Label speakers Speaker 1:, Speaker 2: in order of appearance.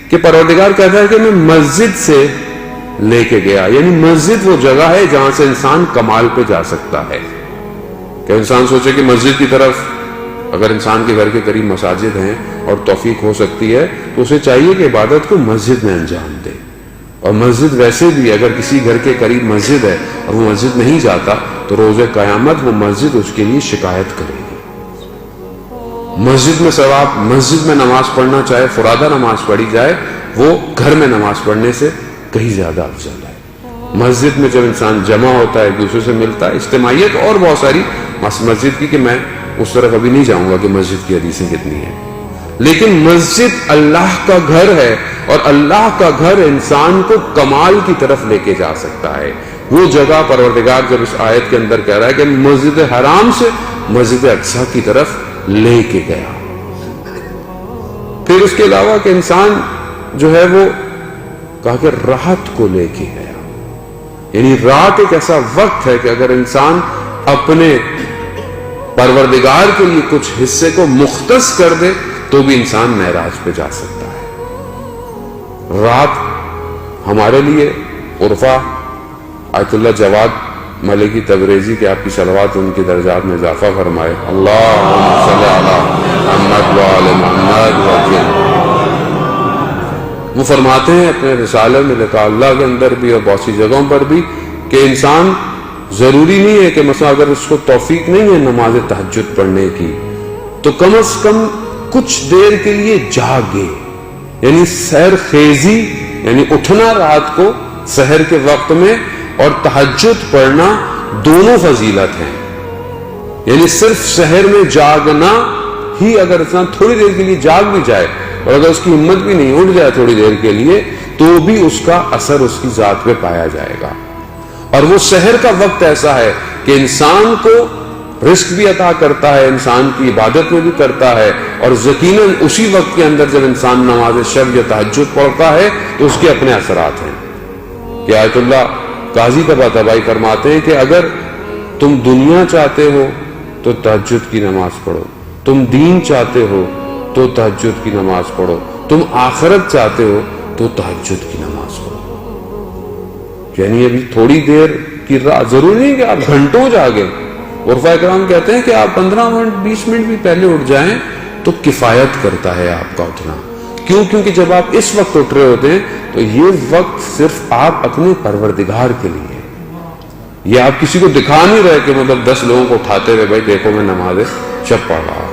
Speaker 1: کہ پروردگار کہتا ہے کہ میں مسجد سے لے کے گیا، یعنی مسجد وہ جگہ ہے جہاں سے انسان کمال پہ جا سکتا ہے. کہ انسان سوچے کہ مسجد کی طرف، اگر انسان کے گھر کے قریب مساجد ہیں اور توفیق ہو سکتی ہے تو اسے چاہیے کہ عبادت کو مسجد میں انجام دے. اور مسجد ویسے بھی اگر کسی گھر کے قریب مسجد ہے اور وہ مسجد نہیں جاتا تو روز قیامت وہ مسجد اس کے لیے شکایت کرے گی. مسجد میں ثواب، مسجد میں نماز پڑھنا چاہے فرادہ نماز پڑھی جائے، وہ گھر میں نماز پڑھنے سے کہیں زیادہ افضل ہے. مسجد میں جب انسان جمع ہوتا ہے، ایک دوسرے سے ملتا ہے، اجتماعیت اور بہت ساری مسجد کی، کہ میں اس طرف ابھی نہیں جاؤں گا کہ مسجد کی حدیثیں کتنی ہیں، لیکن مسجد اللہ کا گھر ہے اور اللہ کا گھر انسان کو کمال کی طرف لے کے جا سکتا ہے. وہ جگہ پروردگار جب اس آیت کے اندر کہہ رہا ہے کہ مسجد حرام سے مسجد اقصی کی طرف لے کے گیا. پھر اس کے علاوہ کہ انسان جو ہے وہ کہا کہ رات کو لے کے گیا، یعنی رات ایک ایسا وقت ہے کہ اگر انسان اپنے پروردگار کے لیے کچھ حصے کو مختص کر دے تو بھی انسان معراج پہ جا سکتا ہے. رات ہمارے لیے عرفہ آیت اللہ جواد ملکی تبریزی کے آپ کی صلوات ان کے درجات میں اضافہ فرمائے. اللہم صلی علی محمد وآل محمد وسلم. وہ فرماتے ہیں اپنے رسالے میں لکھا اللہ کے اندر بھی اور بہت سی جگہوں پر بھی کہ انسان ضروری نہیں ہے کہ مثلا اگر اس کو توفیق نہیں ہے نماز تہجد پڑھنے کی تو کم از کم کچھ دیر کے لیے جاگے، یعنی سحر خیزی، یعنی اٹھنا رات کو سحر کے وقت میں اور تہجد پڑھنا دونوں فضیلت ہیں. یعنی صرف سحر میں جاگنا ہی اگر انسان تھوڑی دیر کے لیے جاگ بھی جائے اور اگر اس کی ہمت بھی نہیں اٹھ جائے تھوڑی دیر کے لیے تو بھی اس کا اثر اس کی ذات پہ پایا جائے گا. اور وہ سحر کا وقت ایسا ہے کہ انسان کو رزق بھی عطا کرتا ہے، انسان کی عبادت میں بھی کرتا ہے، اور یقیناً اسی وقت کے اندر جب انسان نماز شب یا تہجد پڑھتا ہے تو اس کے اپنے اثرات ہیں. کہ آیت اللہ قاضی طباطبائی فرماتے ہیں کہ اگر تم دنیا چاہتے ہو تو تہجد کی نماز پڑھو، تم دین چاہتے ہو تو تہجد کی نماز پڑھو، تم آخرت چاہتے ہو تو تہجد کی نماز پڑھو. یعنی ابھی تھوڑی دیر کی رات، ضروری نہیں کہ آپ گھنٹوں جاگیں. عرفاء کرام کہتے ہیں کہ آپ 15 منٹ 20 منٹ بھی پہلے اٹھ جائیں تو کفایت کرتا ہے آپ کا اٹھنا. کیوں؟ کیونکہ جب آپ اس وقت اٹھ رہے ہوتے ہیں تو یہ وقت صرف آپ اپنے پروردگار کے لیے، یہ آپ کسی کو دکھا نہیں رہے کہ مطلب 10 لوگوں کو اٹھاتے ہوئے بھائی دیکھو میں نماز شب پڑھ رہا